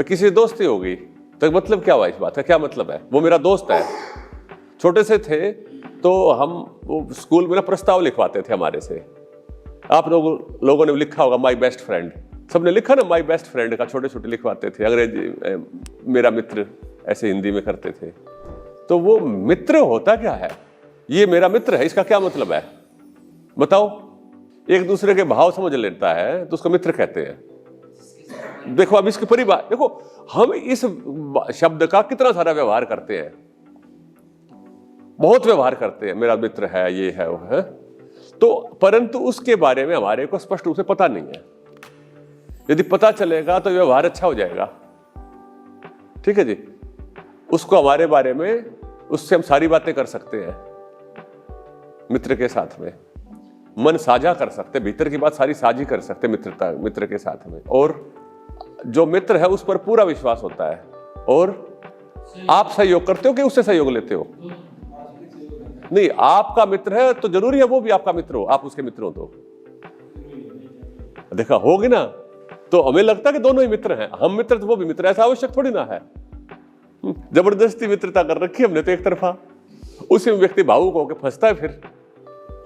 भाई किसी से दोस्ती हो गई तो मतलब क्या हुआ इस बात का, क्या मतलब है? वो मेरा दोस्त है। छोटे से थे तो हम वो स्कूल में ना प्रस्ताव लिखवाते थे हमारे से। आप लोगों ने लिखा होगा माई बेस्ट फ्रेंड, सबने लिखा ना माई बेस्ट फ्रेंड का, छोटे छोटे लिखवाते थे। अंग्रेजी मेरा मित्र ऐसे हिंदी में करते थे। तो वो मित्र होता क्या है? ये मेरा मित्र है, इसका क्या मतलब है बताओ? एक दूसरे के भाव समझ लेता है तो उसको मित्र कहते हैं। देखो अब इसकी परिभाषा देखो, हम इस शब्द का कितना सारा व्यवहार करते हैं, बहुत व्यवहार करते हैं, मेरा मित्र है, ये है, वो है। तो परंतु उसके बारे में हमारे को स्पष्ट रूप से पता नहीं है। यदि पता चलेगा तो व्यवहार अच्छा हो जाएगा। ठीक है जी, उसको हमारे बारे में, उससे हम सारी बातें कर सकते हैं। मित्र के साथ में मन साझा कर सकते, भीतर की बात सारी साझी कर सकते मित्र के साथ में। और जो मित्र है उस पर पूरा विश्वास होता है। और आप सहयोग करते हो कि उससे सहयोग लेते हो? नहीं, आपका मित्र है तो जरूरी है वो भी आपका मित्र हो, आप उसके मित्र हो तो देखा होगी ना। तो हमें लगता है कि दोनों ही मित्र हैं, हम मित्र तो वो भी मित्र, ऐसा आवश्यक थोड़ी ना है। जबरदस्ती मित्रता कर रखी हमने तो एक तरफा, उसी में व्यक्ति भावुक होकर फंसता है फिर।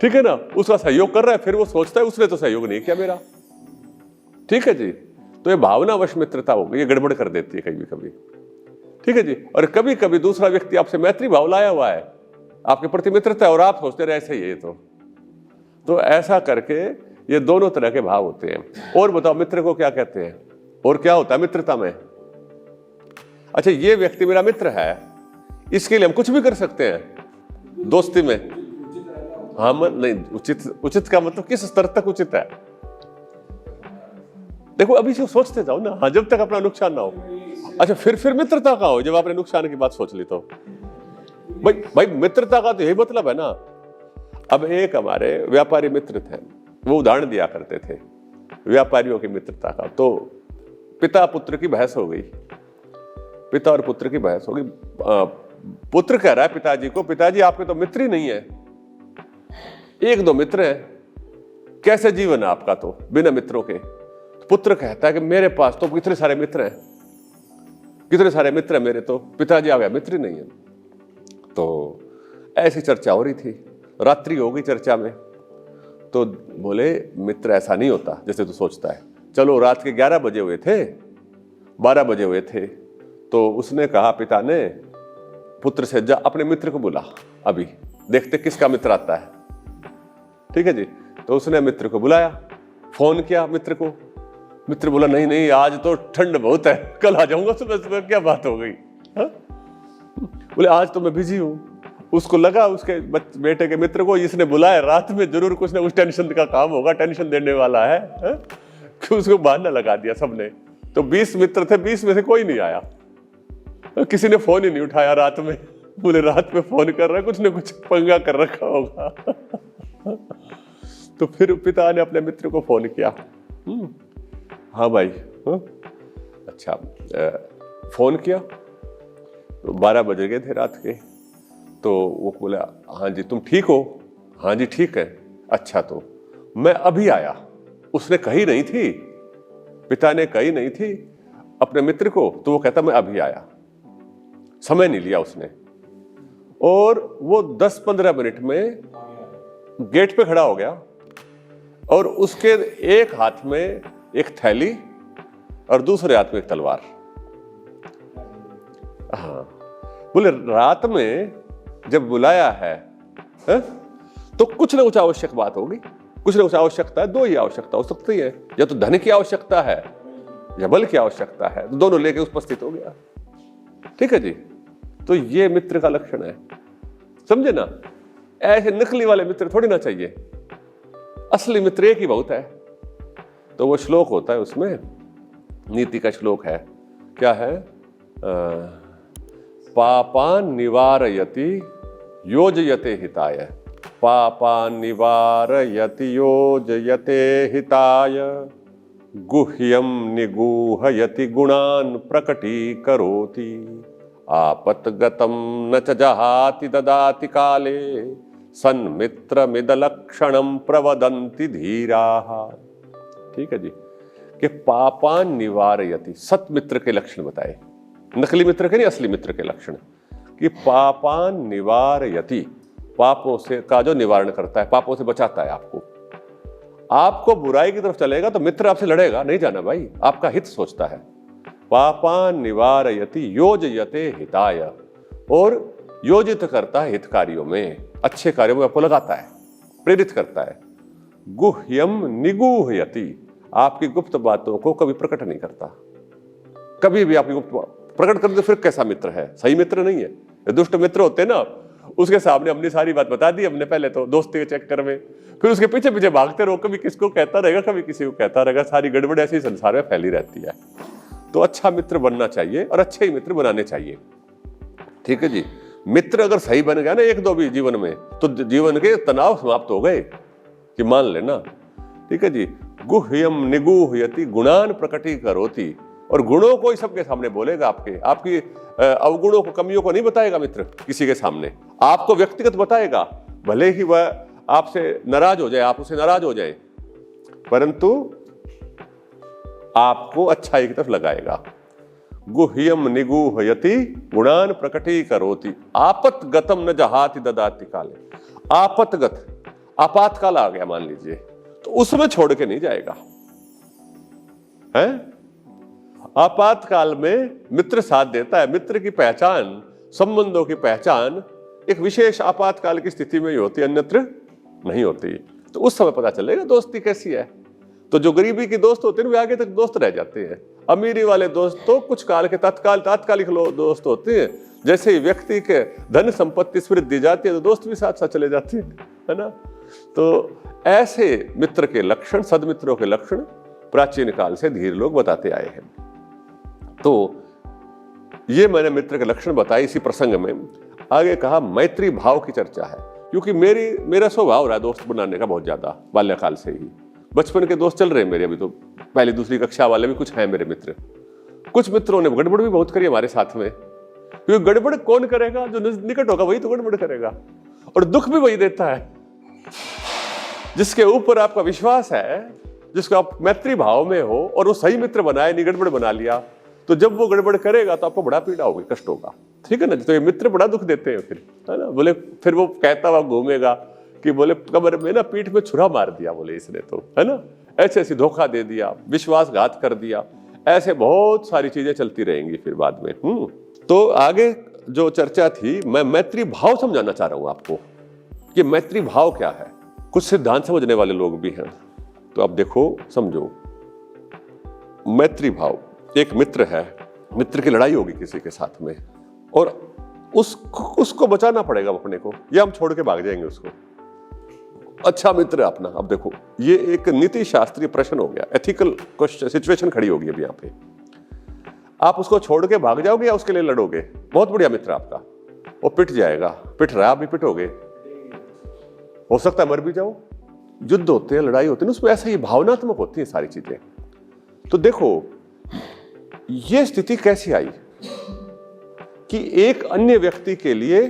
ठीक है ना, उसका सहयोग कर रहा है, फिर वो सोचता है उसने तो सहयोग नहीं किया मेरा। ठीक है जी, तो ये भावनावश मित्रता होगी, ये गड़बड़ कर देती है कभी कभी। ठीक है जी, और कभी कभी दूसरा व्यक्ति आपसे मैत्री भाव लाया हुआ है, आपके प्रति मित्रता, और आप सोचते रहे ऐसे ही है। तो ऐसा करके ये दोनों तरह के भाव होते हैं। और बताओ मित्र को क्या कहते हैं और क्या होता है मित्रता में? अच्छा, ये व्यक्ति मेरा मित्र है, इसके लिए हम कुछ भी कर सकते हैं दोस्ती में। हम नहीं, उचित का मतलब किस स्तर तक उचित है? देखो अभी से सोचते जाओ ना, हाँ, जब तक अपना नुकसान ना हो। अच्छा, फिर मित्रता का हो जब आपने नुकसान की बात सोच ली तो भाई मित्रता का तो यही मतलब है ना। अब एक हमारे व्यापारी मित्र थे, वो उदाहरण दिया करते थे व्यापारियों की मित्रता का। तो पिता पुत्र की बहस हो गई, पिता और पुत्र की बहस हो गई। पुत्र कह रहा है पिताजी को, पिताजी आपके तो मित्र ही नहीं है, एक दो मित्र हैं, कैसे जीवन है आपका तो बिना मित्रों के? पुत्र कहता है कि मेरे पास तो कितने सारे मित्र हैं, कितने सारे मित्र हैं मेरे, तो पिताजी आ गया मित्र ही नहीं है। तो ऐसी चर्चा हो रही थी, रात्रि हो गई चर्चा में। तो बोले मित्र ऐसा नहीं होता जैसे तू सोचता है। चलो रात के 11 बजे हुए थे, 12 बजे हुए थे, तो उसने कहा पिता ने पुत्र से, जा अपने मित्र को बुला, अभी देखते किसका मित्र आता है। ठीक है जी, तो उसने मित्र को बुलाया, फोन किया मित्र को। मित्र बोला नहीं नहीं, आज तो ठंड बहुत है, कल आ जाऊंगा सुबह सुबह। क्या बात हो गई? बोले आज तो मैं बिजी हूं। उसको लगा उसके बेटे के मित्र को इसने बुलाया रात में, जरूर कुछ ना कुछ टेंशन का काम होगा, टेंशन देने वाला है, कि उसको बहाना लगा दिया सबने। तो 20 मित्र थे, 20 में से कोई नहीं आया, किसी ने फोन ही नहीं उठाया रात में। बोले रात में फोन कर रहा है, कुछ ना कुछ पंगा कर रखा होगा। तो फिर पिता ने अपने मित्र को फोन किया, हाँ भाई, अच्छा, फोन किया। तो 12 बजे गए थे रात के। तो वो बोला हाँ जी तुम ठीक हो? हाँ जी ठीक है। अच्छा, तो मैं अभी आया। उसने कही नहीं थी, पिता ने कही नहीं थी अपने मित्र को, तो वो कहता मैं अभी आया, समय नहीं लिया उसने। और वो 10-15 मिनट में गेट पे खड़ा हो गया, और उसके एक हाथ में एक थैली और दूसरे हाथ में एक तलवार। हाँ, बोले रात में जब बुलाया है तो कुछ ना कुछ आवश्यक बात होगी, कुछ ना कुछ आवश्यकता है। दो ही आवश्यकता हो सकती है, या तो धन की आवश्यकता है या बल की आवश्यकता है, तो दोनों लेके उपस्थित हो गया। ठीक है जी, तो ये मित्र का लक्षण है, समझे ना। ऐसे नकली वाले मित्र थोड़ी ना चाहिए, असली मित्र एक ही बहुत है। तो वो श्लोक होता है, उसमें नीति का श्लोक है, क्या है? पापान निवारयति योजयते हिताय, पापान निवारयति योजयते हिताय, गुह्यम निगूहयति गुणान प्रकटीकरोति, आपतगतम न च जहाति ददाति काले, सन्मित्रमिदलक्षणम प्रवदन्ति धीराः। ठीक है जी, कि पापान निवारयति, सत मित्र के लक्षण बताए, नकली मित्र के नहीं, असली मित्र के लक्षण, कि पापान निवारयति, पापों से का जो निवारण करता है, पापों से बचाता है आपको। आपको बुराई की तरफ चलेगा तो मित्र आपसे लड़ेगा, नहीं जाना भाई, आपका हित सोचता है। पापान निवारयति योजयते हिताय, और योजित करता है हित कार्यों में, अच्छे कार्यों में आपको लगाता है, प्रेरित करता है। गुह्यम निगूहयति, आपकी गुप्त बातों को कभी प्रकट नहीं करता। कभी भी आपकी गुप्त प्रकट कर दे फिर कैसा मित्र है, सही मित्र नहीं है। ये दुष्ट मित्र होते हैं ना, उसके सामने अपनी सारी बात बता दी हमने पहले तो दोस्ती के चक्कर में, फिर उसके पीछे पीछे भागते रहो, कभी किसको कहता रहेगा, कभी किसी को कहता रहेगा, सारी गड़बड़ ऐसी संसार में फैली रहती है। तो अच्छा मित्र बनना चाहिए और अच्छे ही मित्र बनाने चाहिए। ठीक है जी, मित्र अगर सही बन गया ना एक दो भी जीवन में, तो जीवन के तनाव समाप्त हो गए, कि मान लेना। ठीक है जी, गुह्यम निगूहयति गुणान प्रकटीकरोति, और गुणों को ही सबके सामने बोलेगा, आपकी अवगुणों को, कमियों को नहीं बताएगा मित्र किसी के सामने, आपको व्यक्तिगत बताएगा। भले ही वह आपसे नाराज हो जाए, आप उससे नाराज हो जाए, परंतु आपको अच्छाई की तरफ लगाएगा। गुह्यम निगूहयति गुणान प्रकटीकरोति, आपतगतम न जहाति ददाति काले। आपतगत, आपातकाल आ गया मान लीजिए, तो उसमें छोड़ के नहीं जाएगा है। आपातकाल में मित्र साथ देता है। मित्र की पहचान, संबंधों की पहचान एक विशेष आपातकाल की स्थिति में ही होती है, अन्यत्र नहीं होती। तो उस समय पता चलेगा दोस्ती कैसी है। तो जो गरीबी के दोस्त होते हैं वे आगे तक दोस्त रह जाते हैं। अमीरी वाले दोस्त तो कुछ काल के तात्कालिक दोस्त होते हैं। जैसे ही व्यक्ति के धन संपत्ति स्मृति दी जाती है तो दोस्त भी साथ साथ चले जाते हैं, है ना। तो ऐसे मित्र के लक्षण, सदमित्रों के लक्षण प्राचीन काल से धीर लोग बताते आए हैं। तो ये मैंने मित्र के लक्षण बताए इसी प्रसंग में। आगे कहा मैत्री भाव की चर्चा है, क्योंकि मेरा स्वभाव रहा दोस्त बनाने का बहुत ज्यादा, बाल्यकाल से ही। बचपन के दोस्त चल रहे हैं मेरे अभी, तो पहली दूसरी कक्षा वाले भी कुछ हैं मेरे मित्र। कुछ मित्रों ने गड़बड़ भी बहुत करी हमारे साथ में, क्योंकि गड़बड़ कौन करेगा, जो निकट होगा वही तो गड़बड़ करेगा, और दुख भी वही देता है जिसके ऊपर आपका विश्वास है, जिसको आप मैत्री भाव में हो, और वो सही मित्र बनाए नहीं, गड़बड़ बना लिया, तो जब वो गड़बड़ करेगा तो आपको बड़ा पीड़ा होगी, कष्ट होगा। ठीक है ना। तो ये मित्र बड़ा दुख देते हैं फिर, है ना। बोले फिर वो कहता हुआ घूमेगा कि बोले कमर में ना पीठ में छुरा मार दिया, बोले इसने तो, है ना, ऐसे ऐसी धोखा दे दिया, विश्वासघात कर दिया, ऐसे बहुत सारी चीजें चलती रहेंगी फिर बाद में। तो आगे जो चर्चा थी, मैं मैत्री भाव समझाना चाह रहा हूं आपको कि मैत्री भाव क्या है। कुछ सिद्धांत समझने वाले लोग भी हैं, तो आप देखो समझो। मैत्री भाव, एक मित्र है, मित्र की लड़ाई होगी किसी के साथ में, और उसको बचाना पड़ेगा अपने को, या हम छोड़ के भाग जाएंगे उसको। अच्छा मित्र अपना, अब देखो ये एक नीति शास्त्रीय प्रश्न हो गया, एथिकल क्वेश्चन, सिचुएशन खड़ी होगी अब यहाँ पे। आप उसको छोड़ के भाग जाओगे या उसके लिए लड़ोगे? बहुत बढ़िया मित्र आपका, वो पिट जाएगा, पिट रहा, आप भी पिटोगे, हो सकता है मर भी जाओ। युद्ध होते हैं, लड़ाई होती है, उसमें ऐसा ही भावनात्मक होती है सारी चीजें। तो देखो ये स्थिति कैसी आई कि एक अन्य व्यक्ति के लिए,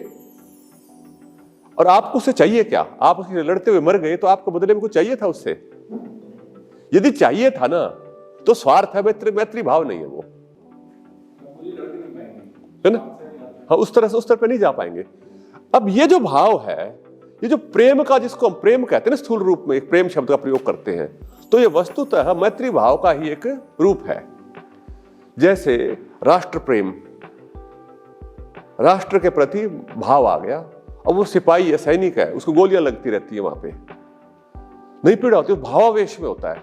और आपको उससे चाहिए क्या? आप उसके लड़ते हुए मर गए तो आपको बदले में कुछ चाहिए था उससे? यदि चाहिए था ना तो स्वार्थ है, मैत्री भाव नहीं है वो, है ना। हाँ, उस तरह पे नहीं जा पाएंगे। अब ये जो भाव है, ये जो प्रेम का, जिसको हम प्रेम कहते हैं ना, स्थूल रूप में एक प्रेम शब्द का प्रयोग करते हैं, तो ये वस्तुतः मैत्री भाव का ही एक रूप है। जैसे राष्ट्र प्रेम, राष्ट्र के प्रति भाव आ गया, अब वो सिपाही है, सैनिक है, उसको गोलियां लगती रहती है, वहां पे नहीं पीड़ा होती, भावावेश में होता है,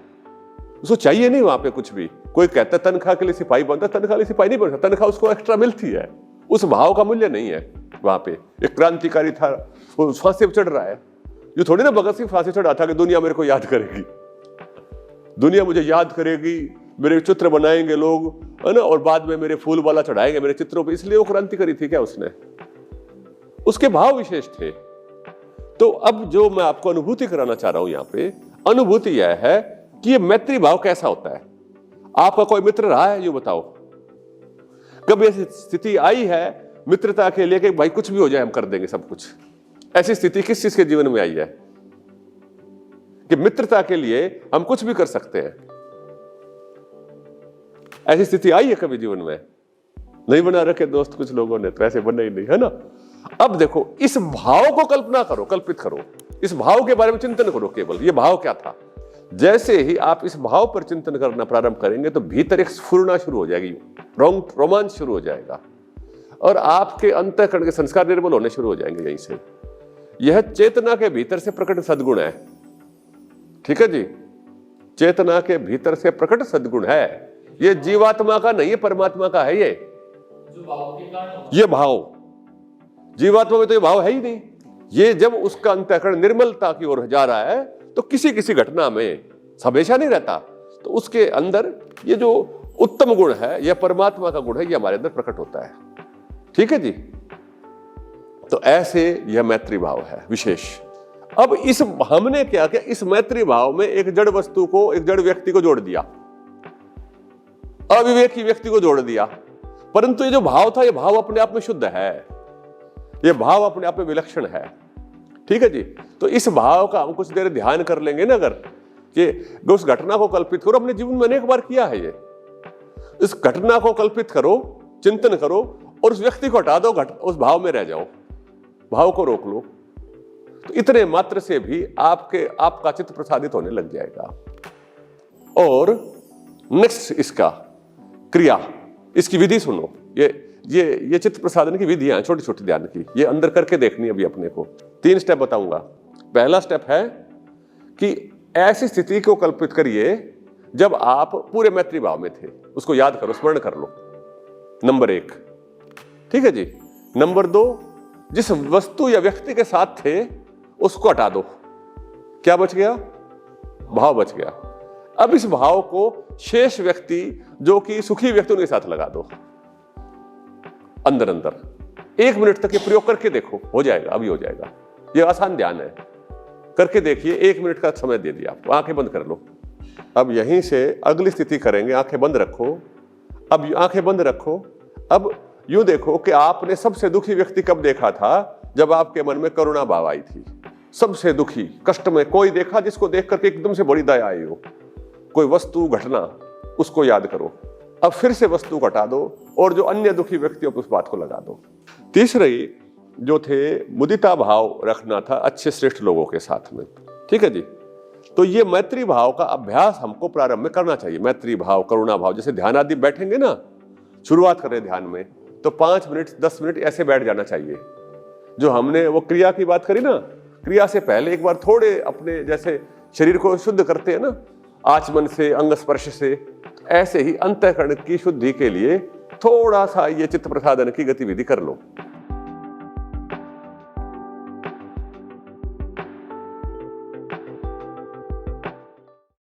उसको चाहिए नहीं वहां पे कुछ भी। कोई कहता है तनख्वाह के लिए सिपाही बनता है, तनख्वाह के लिए सिपाही नहीं बनता, तनख्वाह उसको एक्स्ट्रा मिलती है, उस भाव का मूल्य नहीं है वहां पे। एक क्रांतिकारी था, वो फांसी पे चढ़ रहा है, ये थोड़ी ना भगत सिंह फांसी चढ़ा था कि दुनिया मेरे को याद करेगी, दुनिया मुझे याद करेगी, मेरे चित्र बनाएंगे लोग, है ना, और बाद में मेरे फूल वाला चढ़ाएंगे मेरे चित्रों पे, इसलिए वो क्रांति करी थी क्या उसने? उसके भाव विशेष थे। तो अब जो मैं आपको अनुभूति कराना चाह रहा हूं यहां पे, अनुभूति यह है कि ये मैत्री भाव कैसा होता है। आपका कोई मित्र रहा है, ये बताओ, कभी ऐसी स्थिति आई है मित्रता के लिए कि भाई कुछ भी हो जाए हम कर देंगे सब कुछ? ऐसी स्थिति किस चीज के जीवन में आई है कि मित्रता के लिए हम कुछ भी कर सकते हैं? ऐसी स्थिति आई है कभी जीवन में? नहीं बना रखे दोस्त कुछ लोगों ने, तो ऐसे बने ही नहीं, है ना। अब देखो, इस भाव को कल्पना करो, कल्पित करो, इस भाव के बारे में चिंतन करो केवल, ये भाव क्या था। जैसे ही आप इस भाव पर चिंतन करना प्रारंभ करेंगे तो भीतर एक स्फुरना शुरू हो जाएगी, रोमांच शुरू हो जाएगा और आपके अंतःकरण के संस्कार निर्मल होने शुरू हो जाएंगे। यहीं से यह चेतना के भीतर से प्रकट सद्गुण है, ठीक है जी, चेतना के भीतर से प्रकट सद्गुण है। ये जीवात्मा का नहीं है, परमात्मा का है। ये भाव जीवात्मा में तो ये भाव है ही नहीं। ये जब उसका अंतःकरण निर्मलता की ओर जा रहा है तो किसी किसी घटना में, हमेशा नहीं रहता, तो उसके अंदर ये जो उत्तम गुण है, यह परमात्मा का गुण है, ये हमारे अंदर प्रकट होता है, ठीक है जी। तो ऐसे यह मैत्री भाव है विशेष। अब इस हमने क्या किया, इस मैत्री भाव में एक जड़ वस्तु को, एक जड़ व्यक्ति को जोड़ दिया, अविवेकी व्यक्ति को जोड़ दिया। परंतु ये जो भाव था, ये भाव अपने आप में शुद्ध है, ये भाव अपने आप में विलक्षण है, ठीक है जी। तो इस भाव का हम कुछ देर ध्यान कर लेंगे ना, अगर कि उस घटना को कल्पित करो, अपने जीवन में अनेक बार किया है ये, इस घटना को कल्पित करो, चिंतन करो और उस व्यक्ति को हटा दो, उस भाव में रह जाओ, भाव को रोक लो, तो इतने मात्र से भी आपका चित्त प्रसादित होने लग जाएगा। और नेक्स्ट इसका क्रिया, इसकी विधि सुनो। ये चित्त प्रसादन की विधियां हैं, छोटी छोटी ध्यान की, ये अंदर करके देखनी है अभी अपने को। 3 स्टेप बताऊंगा। पहला स्टेप है कि ऐसी स्थिति को कल्पित करिए जब आप पूरे मैत्री भाव में थे, उसको याद करो, स्मरण कर लो, नंबर 1, ठीक है जी। नंबर 2, जिस वस्तु या व्यक्ति के साथ थे उसको हटा दो, क्या बच गया? भाव बच गया। अब इस भाव को शेष व्यक्ति जो कि सुखी व्यक्ति, उनके साथ लगा दो, अंदर अंदर 1 मिनट तक ये प्रयोग करके देखो, हो जाएगा, अभी हो जाएगा। ये आसान ध्यान है, करके देखिए। 1 मिनट का समय दे दिया, आंखें बंद कर लो। अब यहीं से अगली स्थिति करेंगे, आंखें बंद रखो। अब आंखें बंद रखो। अब यूं देखो कि आपने सबसे दुखी व्यक्ति कब देखा था? जब आपके मन में करुणा भाव आई थी। सबसे दुखी, कष्ट में कोई देखा जिसको देख करके एकदम से बड़ी दया आई हो, कोई वस्तु, घटना, उसको याद करो। अब फिर से वस्तु को हटा दो और जो अन्य दुखी व्यक्तियों पर उस बात को लगा दो। तीसरी जो थे, मुदिता भाव रखना था अच्छे श्रेष्ठ लोगों के साथ में, ठीक है जी। तो ये मैत्री भाव का अभ्यास हमको प्रारंभ में करना चाहिए। मैत्री भाव, करुणा भाव, जैसे ध्यान आदि बैठेंगे ना, शुरुआत करें ध्यान में, तो 5 मिनट 10 मिनट ऐसे बैठ जाना चाहिए। जो हमने वो क्रिया की बात करी ना, क्रिया से पहले एक बार थोड़े अपने जैसे शरीर को शुद्ध करते हैं ना, आचमन से, अंग स्पर्श से, ऐसे ही अंतःकरण की शुद्धि के लिए थोड़ा सा ये चित्त प्रसादन की गतिविधि कर लो।